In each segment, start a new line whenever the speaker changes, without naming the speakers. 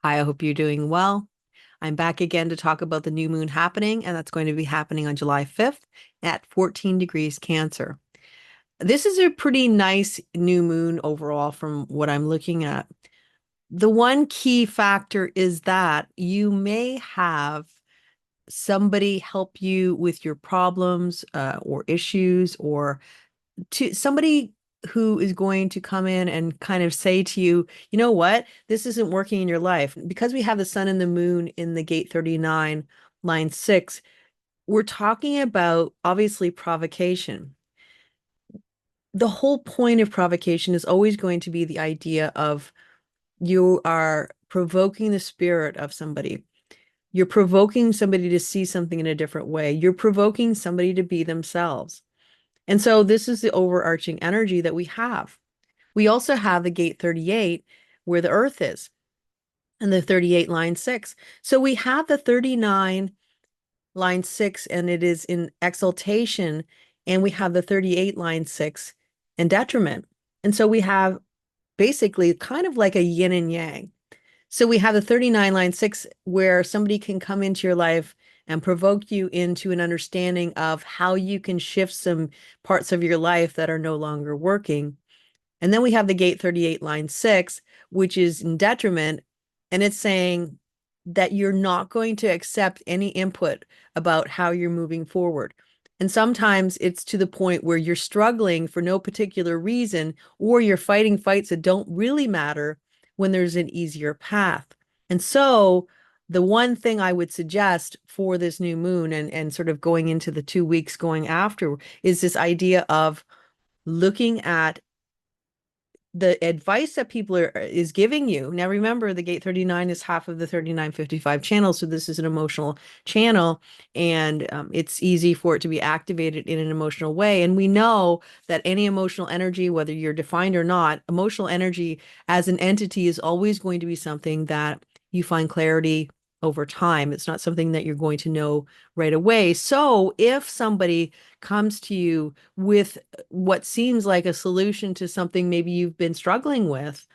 Hi, I hope you're doing well. I'm back again to talk about the new moon happening, and that's going to be happening on July 5th at 14 degrees Cancer. This is a pretty nice new moon overall from what I'm looking at. The one key factor is that you may have somebody help you with your problems or issues, or to somebody who is going to come in and kind of say to you, you know what, this isn't working in your life. Because we have the sun and the moon in the gate 39, line 6, we're talking about obviously provocation. The whole point of provocation is always going to be the idea of you are provoking the spirit of somebody. You're provoking somebody to see something in a different way. You're provoking somebody to be themselves. And so this is the overarching energy that we have. We also have the gate 38 where the earth is and the 38 line 6. So we have the 39 line 6 and it is in exaltation, and we have the 38 line 6 in detriment. And so we have basically kind of like a yin and yang. So we have the 39 line 6 where somebody can come into your life and provoke you into an understanding of how you can shift some parts of your life that are no longer working. And then we have the gate 38 line 6, which is in detriment. And it's saying that you're not going to accept any input about how you're moving forward. And sometimes it's to the point where you're struggling for no particular reason, or you're fighting fights that don't really matter when there's an easier path. And so the one thing I would suggest for this new moon and sort of going into the 2 weeks going after is this idea of looking at the advice that people is giving you. Now, remember, the gate 39 is half of the 3955 channel. So this is an emotional channel, and it's easy for it to be activated in an emotional way. And we know that any emotional energy, whether you're defined or not, emotional energy as an entity is always going to be something that you find clarity over time. It's not something that you're going to know right away. So if somebody comes to you with what seems like a solution to something maybe you've been struggling with,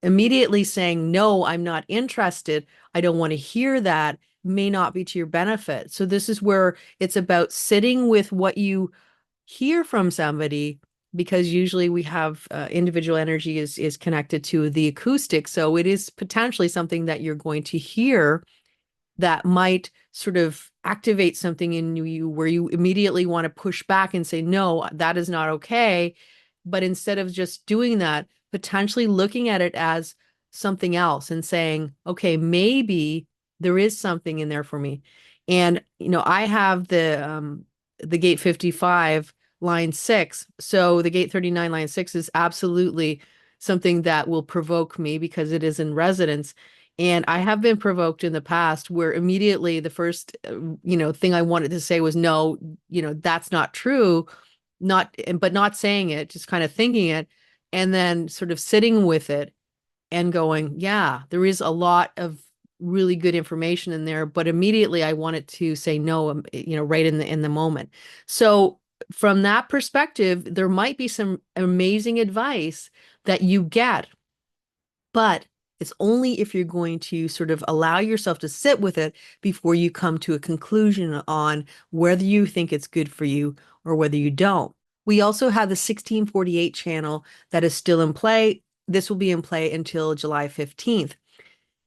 immediately saying, no, I'm not interested, I don't want to hear that, may not be to your benefit. So this is where it's about sitting with what you hear from somebody, because usually we have individual energy is connected to the acoustic. So it is potentially something that you're going to hear that might sort of activate something in you where you immediately want to push back and say, no, that is not okay. But instead of just doing that, potentially looking at it as something else and saying, okay, maybe there is something in there for me. And, I have the gate 55 line 6. So the gate 39 line 6 is absolutely something that will provoke me because it is in resonance. And I have been provoked in the past where immediately the first, thing I wanted to say was, no, that's not true. But not saying it, just kind of thinking it, and then sort of sitting with it and going, yeah, there is a lot of really good information in there, but immediately I wanted to say no, right in the moment. So from that perspective, there might be some amazing advice that you get, but it's only if you're going to sort of allow yourself to sit with it before you come to a conclusion on whether you think it's good for you or whether you don't. We also have the 1648 channel that is still in play. This will be in play until July 15th.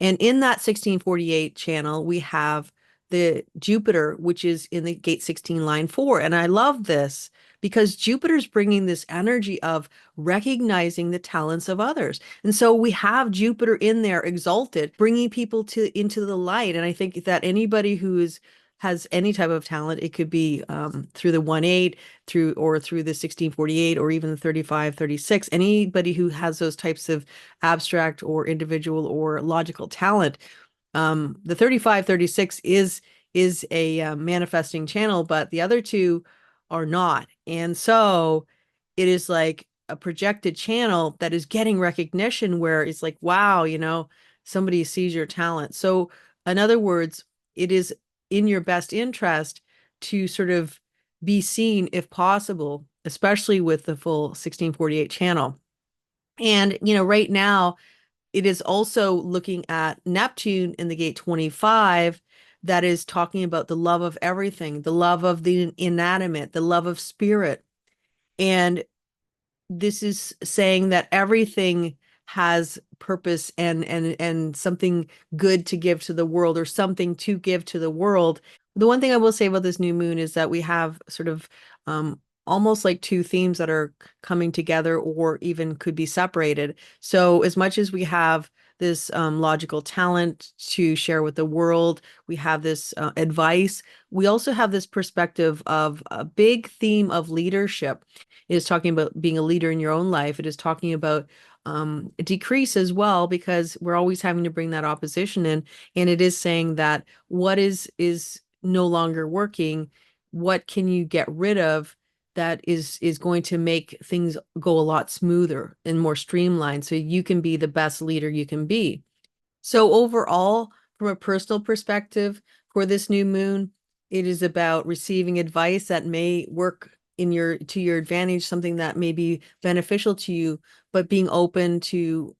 And in that 1648 channel, we have the Jupiter, which is in the gate 16 line 4. And I love this because Jupiter's bringing this energy of recognizing the talents of others. And so we have Jupiter in there exalted, bringing people into the light. And I think that anybody who has any type of talent, it could be through the 1/8, through the 1648, or even the 3536. Anybody who has those types of abstract or individual or logical talent. The 3536 is a manifesting channel, but the other two are not. And so it is like a projected channel that is getting recognition, where it's like, wow, somebody sees your talent. So in other words, it is in your best interest to sort of be seen if possible, especially with the full 1648 channel. And, right now, it is also looking at Neptune in the gate 25, that is talking about the love of everything, the love of the inanimate, the love of spirit. And this is saying that everything has purpose and something good to give to the world, or something to give to the world. The one thing I will say about this new moon is that we have sort of almost like two themes that are coming together, or even could be separated. So as much as we have this logical talent to share with the world, we have this advice, we also have this perspective of a big theme of leadership. It is talking about being a leader in your own life. It is talking about decrease as well, because we're always having to bring that opposition in. And it is saying that what is no longer working, what can you get rid of that is going to make things go a lot smoother and more streamlined, so you can be the best leader you can be. So overall, from a personal perspective, for this new moon, it is about receiving advice that may work in your to your advantage, something that may be beneficial to you, but being open to,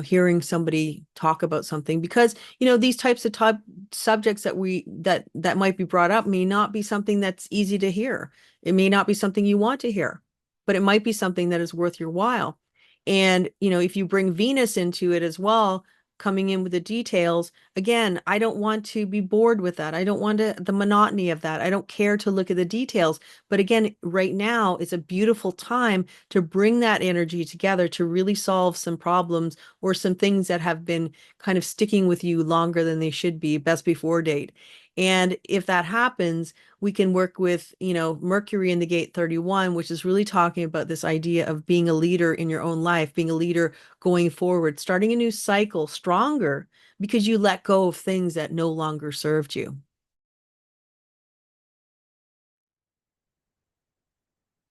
hearing somebody talk about something, because, these types of subjects that might be brought up may not be something that's easy to hear. It may not be something you want to hear, but it might be something that is worth your while. And, if you bring Venus into it as well, coming in with the details. Again, I don't want to be bored with that. I don't want the monotony of that. I don't care to look at the details. But again, right now is a beautiful time to bring that energy together to really solve some problems, or some things that have been kind of sticking with you longer than they should be, best before date. And if that happens, we can work with, Mercury in the gate 31, which is really talking about this idea of being a leader in your own life, being a leader going forward, starting a new cycle stronger because you let go of things that no longer served you.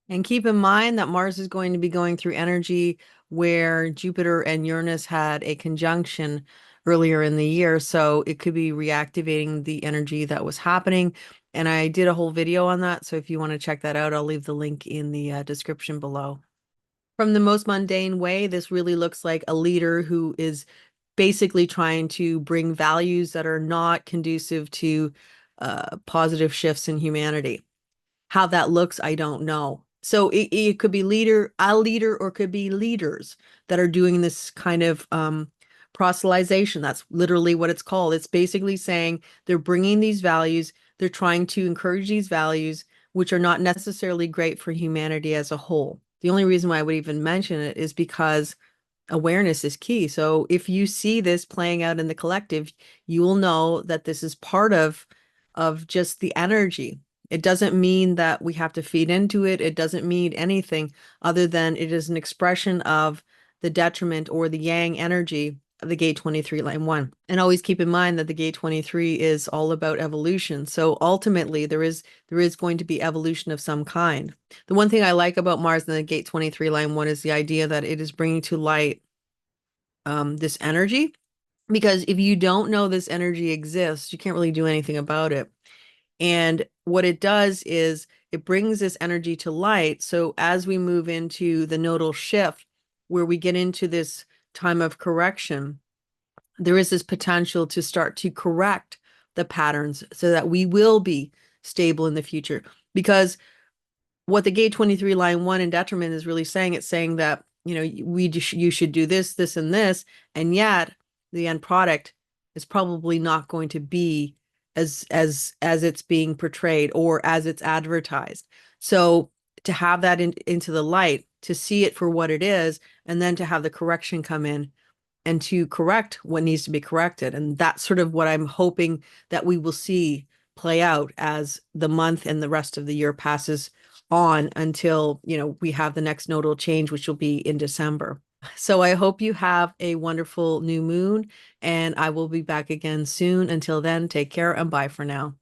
And keep in mind that Mars is going to be going through energy where Jupiter and Uranus had a conjunction earlier in the year. So it could be reactivating the energy that was happening. And I did a whole video on that. So if you want to check that out, I'll leave the link in the description below. From the most mundane way, this really looks like a leader who is basically trying to bring values that are not conducive to positive shifts in humanity. How that looks, I don't know. So it could be a leader, or could be leaders that are doing this kind of proselytization. That's literally what it's called. It's basically saying they're bringing these values, they're trying to encourage these values, which are not necessarily great for humanity as a whole. The only reason why I would even mention it is because awareness is key. So if you see this playing out in the collective, you will know that this is part of just the energy. It doesn't mean that we have to feed into it. It doesn't mean anything other than it is an expression of the detriment or the yang energy of the gate 23 line 1. And always keep in mind that the gate 23 is all about evolution. So ultimately there is going to be evolution of some kind. The one thing I like about Mars in the gate 23 line 1 is the idea that it is bringing to light this energy, because if you don't know this energy exists, you can't really do anything about it. And what it does is it brings this energy to light. So as we move into the nodal shift, where we get into this time of correction, there is this potential to start to correct the patterns so that we will be stable in the future. Because what the gate 23 line 1 in detriment is really saying, it's saying that, you should do this, this, and this, and yet the end product is probably not going to be as it's being portrayed or as it's advertised. So to have that into the light, to see it for what it is, and then to have the correction come in and to correct what needs to be corrected. And that's sort of what I'm hoping that we will see play out as the month and the rest of the year passes on, until, we have the next nodal change, which will be in December. So I hope you have a wonderful new moon, and I will be back again soon. Until then, take care and bye for now.